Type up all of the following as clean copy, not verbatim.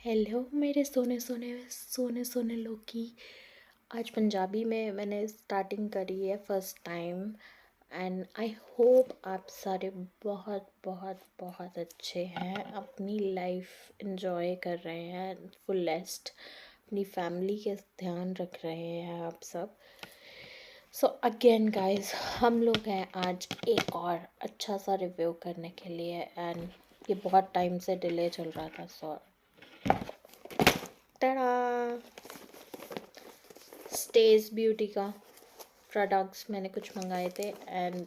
Hello मेरे सोने सोने सोने सोने लोग की। आज पंजाबी में मैंने स्टार्टिंग करी है first time. And I hope आप सारे बहुत बहुत बहुत अच्छे हैं, अपनी लाइफ एंजॉय कर रहे हैं फुलेस्ट, अपनी फैमिली के ध्यान रख रहे हैं आप सब। सो अगेन गाइस, हम लोग हैं आज एक और अच्छा सा रिव्यू करने के लिए। एंड ये बहुत टाइम से डिले चल रहा था। सो टड़ा, स्टेज ब्यूटी का प्रोडक्ट्स मैंने कुछ मंगाए थे एंड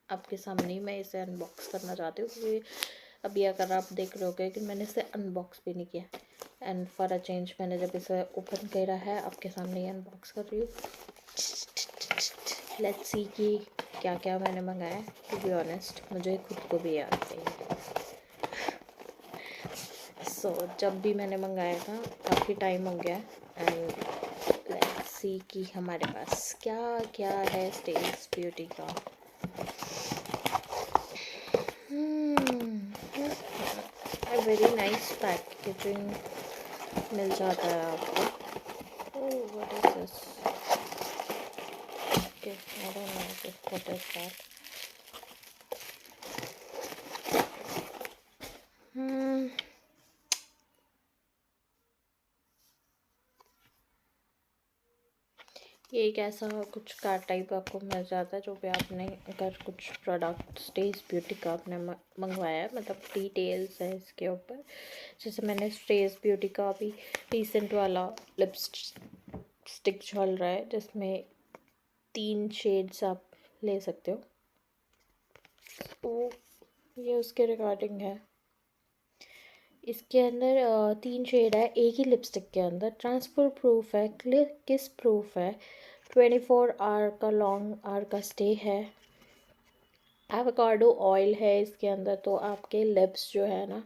आपके सामने ही मैं इसे अनबॉक्स करना चाहती हूँ, क्योंकि अभी अगर आप देख रहे होगे कि मैंने इसे अनबॉक्स भी नहीं किया। एंड फॉर अ चेंज मैंने जब इसे ओपन करा है आपके सामने ही अनबॉक्स कर रही हूँ। लेट्स सी कि क्या क्या मैंने मंगाया। टू बी ऑनेस्ट मुझे खुद को भी याद नहीं। सो जब भी मैंने मंगाया था काफ़ी टाइम हो गया एंड लेट्स सी कि हमारे पास क्या क्या है स्टेज ब्यूटी का। वेरी नाइस पैकेजिंग मिल जाता है आपको। Oh what is this? Okay, I don't know what is that. ये एक ऐसा कुछ कार्ड टाइप आपको मिल जाता है, जो भी आपने अगर कुछ प्रोडक्ट स्टेज ब्यूटी का आपने मंगवाया है, मतलब डिटेल्स है इसके ऊपर। जैसे मैंने स्टेज ब्यूटी का अभी रिसेंट वाला लिपस्टिक चल रहा है, जिसमें 3 शेड्स आप ले सकते हो। तो ये उसके रिगार्डिंग है। इसके अंदर 3 शेड है एक ही लिपस्टिक के अंदर। ट्रांसफर प्रूफ है, किस प्रूफ है, 24 आवर का लॉन्ग आवर का स्टे है, एवोकाडो ऑयल है इसके अंदर। तो आपके लिप्स जो है ना,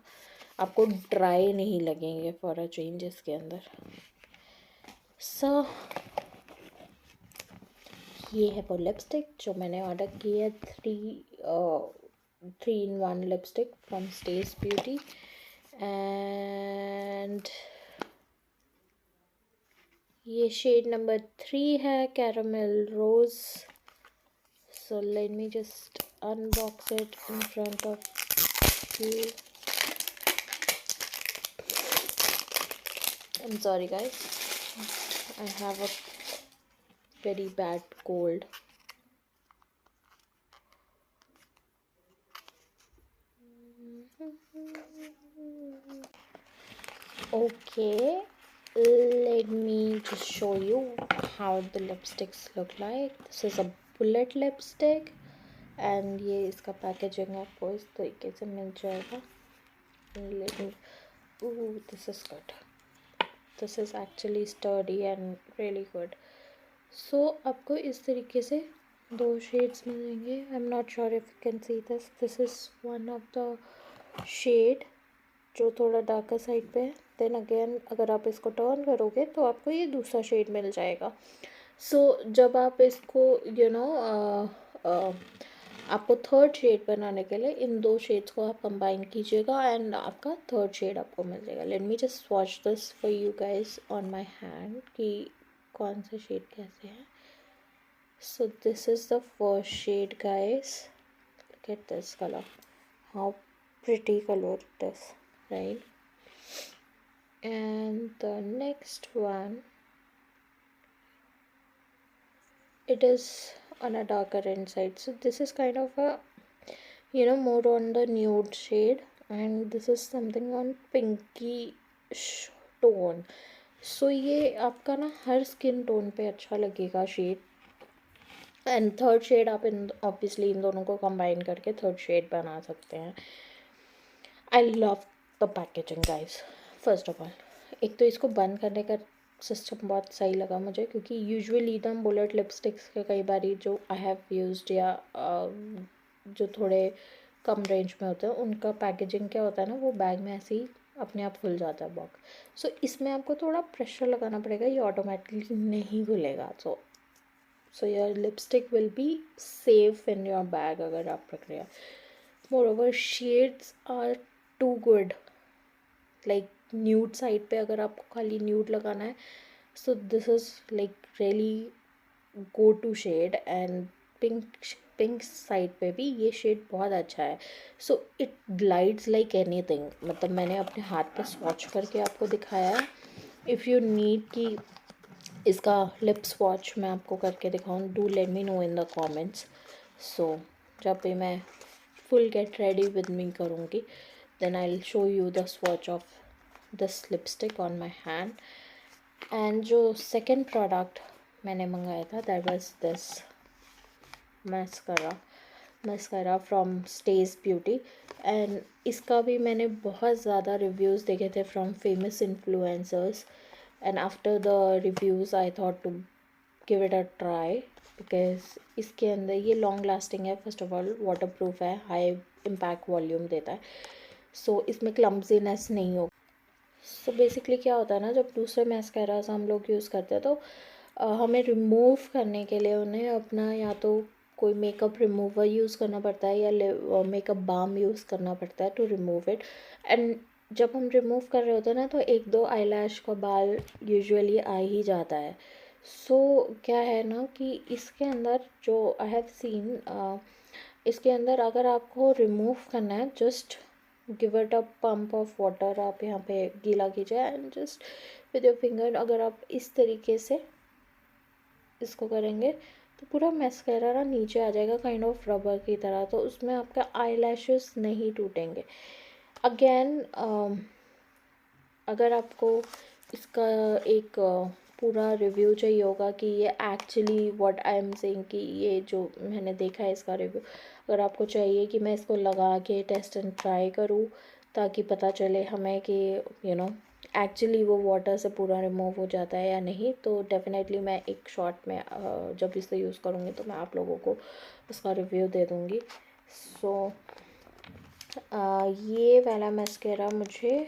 आपको ड्राई नहीं लगेंगे फॉर अ चेंज इसके अंदर। सो ये है वो लिपस्टिक जो मैंने ऑर्डर की है। 3 in 1 lipstick from Stage Beauty. And ये शेड नंबर 3 है, caramel rose. So let me just unbox it in front of you. I'm sorry guys, I have a very bad cold. Okay, let me just show you how the lipsticks look like. This is a bullet lipstick and ये इसका packaging आपको इस तरीके से मिल जाएगा। Let me, ooh, this is good. This is actually sturdy and really good. So आपको इस तरीके से 2 शेड्स मिलेंगे। I am not sure if you can see this. This is one of the shade जो थोड़ा डार्कर साइड पे है। Then again अगर आप इसको टर्न करोगे तो आपको ये दूसरा शेड मिल जाएगा। सो जब आप इसको आपको थर्ड शेड बनाने के लिए इन 2 शेड्स को आप कंबाइन कीजिएगा एंड आपका थर्ड शेड आपको मिल जाएगा। Late me just swatch this for you guys on my hand कि कौन से शेड कैसे हैं। So this is the first shade guys. Look at this color. How pretty color it is, right? And the next one, it is on a darker inside. So this is kind of a, more on the nude shade, and this is something on pinky tone. So ये आपका ना हर skin tone पे अच्छा लगेगा shade. And third shade आप obviously इन दोनों को combine करके थर्ड शेड बना सकते हैं। I love the packaging guys. First of all, एक तो इसको बंद करने का सिस्टम बहुत सही लगा मुझे, क्योंकि यूजुअली तो हम बुलेट लिपस्टिक्स के कई बार जो आई हैव यूज्ड या जो थोड़े कम रेंज में होते हैं उनका पैकेजिंग क्या होता है ना, वो बैग में ऐसे ही अपने आप खुल जाता है बॉक्स। सो इसमें आपको थोड़ा प्रेशर लगाना पड़ेगा, ये ऑटोमेटिकली नहीं खुलेगा। So your lipstick will be safe in your bag अगर आप रख रहे हैं। Moreover shades are too good, like nude side पे अगर आपको खाली न्यूड लगाना है, so this is like really go to shade. And pink side पे भी ये शेड बहुत अच्छा है. So it glides like anything. मतलब मैंने अपने हाथ पे स्वॉच करके आपको दिखाया है. इफ़ यू नीड कि इसका लिप स्वॉच मैं आपको करके दिखाऊँ, do let me know in the comments. So जब भी मैं full get ready with me करूँगी, then I will show you the swatch of this lipstick on my hand. And जो सेकेंड प्रोडक्ट मैंने मंगाया था, that was this mascara from Stage Beauty. And इसका भी मैंने बहुत ज़्यादा रिव्यूज़ देखे थे from famous influencers. And after the reviews I thought to give it a try, because इसके अंदर ये लॉन्ग लास्टिंग है. First of all water proof है, हाई इम्पैक्ट वॉल्यूम देता है. सो इसमें क्लम्जीनेस नहीं होगा. सो बेसिकली क्या होता है ना, जब दूसरे मैस्कारास हम लोग यूज़ करते हैं तो हमें रिमूव करने के लिए उन्हें अपना या तो कोई मेकअप रिमूवर यूज़ करना पड़ता है या मेकअप बाम यूज़ करना पड़ता है टू रिमूव इट. एंड जब हम रिमूव कर रहे होते हैं ना, तो एक दो आईलैश का बाल यूजुअली आ ही जाता है. सो क्या है ना कि इसके अंदर जो आई हैव सीन, इसके अंदर अगर आपको रिमूव करना है, just give it a pump of water. आप यहाँ पे गीला कीजिए and just with your finger अगर आप इस तरीके से इसको करेंगे तो पूरा मैस्कारा ना नीचे आ जाएगा, काइंड ऑफ रबर की तरह. तो उसमें आपका आई लैशेस नहीं टूटेंगे. अगेन अगर आपको इसका एक पूरा रिव्यू चाहिए होगा कि ये actually what I am saying, कि ये जो मैंने देखा है इसका रिव्यू, अगर आपको चाहिए कि मैं इसको लगा के टेस्ट एंड ट्राई करूँ ताकि पता चले हमें कि यू नो एक्चुअली वो वाटर से पूरा रिमूव हो जाता है या नहीं, तो डेफिनेटली मैं एक शॉर्ट में जब इसे यूज़ करूँगी तो मैं आप लोगों को उसका रिव्यू दे दूँगी. सो ये वाला मस्करा मुझे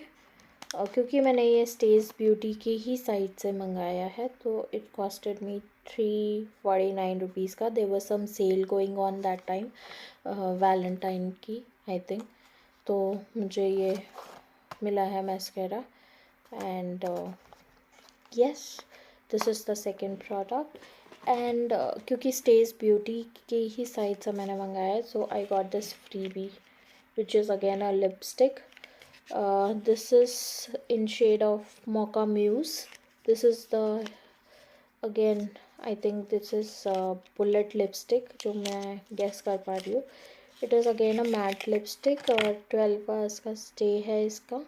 क्योंकि मैंने ये स्टेज ब्यूटी की ही साइट से मंगाया है, तो इट कॉस्टेड मी 349 रुपीज़ का. There was some sale going on that time, Valentine की आई थिंक. तो मुझे ये मिला है mascara. And yes, this is the second product. And क्योंकि स्टेज ब्यूटी की ही साइट से मैंने मंगाया है, so I got this freebie which is again a lipstick. This is in shade of Mocha Muse. This is the again I think this is bullet lipstick जो मैं guess कर पा रही हूँ. It is again a matte lipstick और 12 hours का stay है इसका.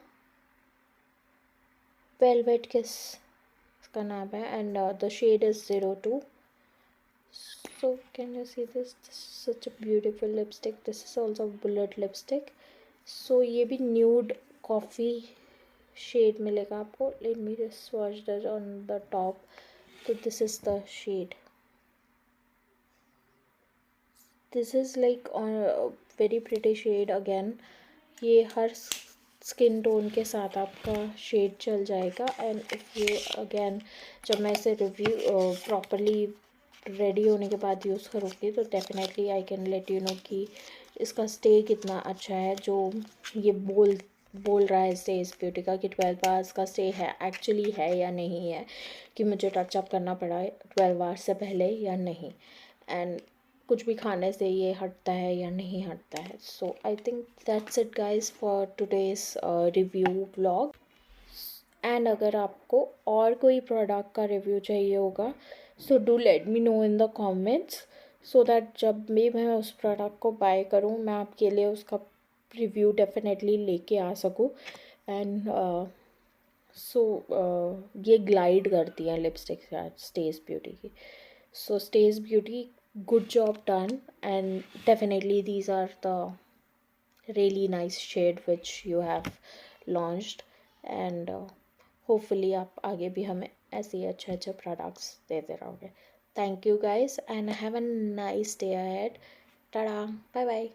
Velvet Kiss इसका नाम है. And the shade is 02. So can you see this? This is such a beautiful lipstick. This is also bullet lipstick. So ये भी nude coffee shade मिलेगा आपको. Let me just swatch that on the top. तो this is the shade. This is like very pretty shade. Again ये हर skin tone के साथ आपका शेड चल जाएगा. एंड इफ़ ये अगेन जब मैं इसे रिव्यू प्रॉपरली रेडी होने के बाद यूज़ करूँगी तो definitely I can let you know कि इसका स्टे कितना अच्छा है. जो ये बोल रहा है स्टेज ब्यूटी का कि 12 आवर्स का स्टे है, एक्चुअली है या नहीं है, कि मुझे टचअप करना पड़ा है 12 आवर्स से पहले या नहीं, एंड कुछ भी खाने से ये हटता है या नहीं हटता है. So I think that's it guys for today's review vlog. And अगर आपको और कोई प्रोडक्ट का रिव्यू चाहिए होगा, so do let me know in the comments, so that जब भी मैं उस प्रोडक्ट को बाय करूँ मैं आपके लिए उसका रिव्यू डेफिनेटली लेके आ सकूँ. एंड सो ये ग्लाइड करती हैं लिपस्टिक स्टेज ब्यूटी की. So Stage Beauty, good job done. And definitely these are the really nice shade which you have launched. And hopefully आप आगे भी हमें ऐसे अच्छे अच्छे products देते रहोगे. Thank you guys and have a nice day ahead. Ta-da, bye bye.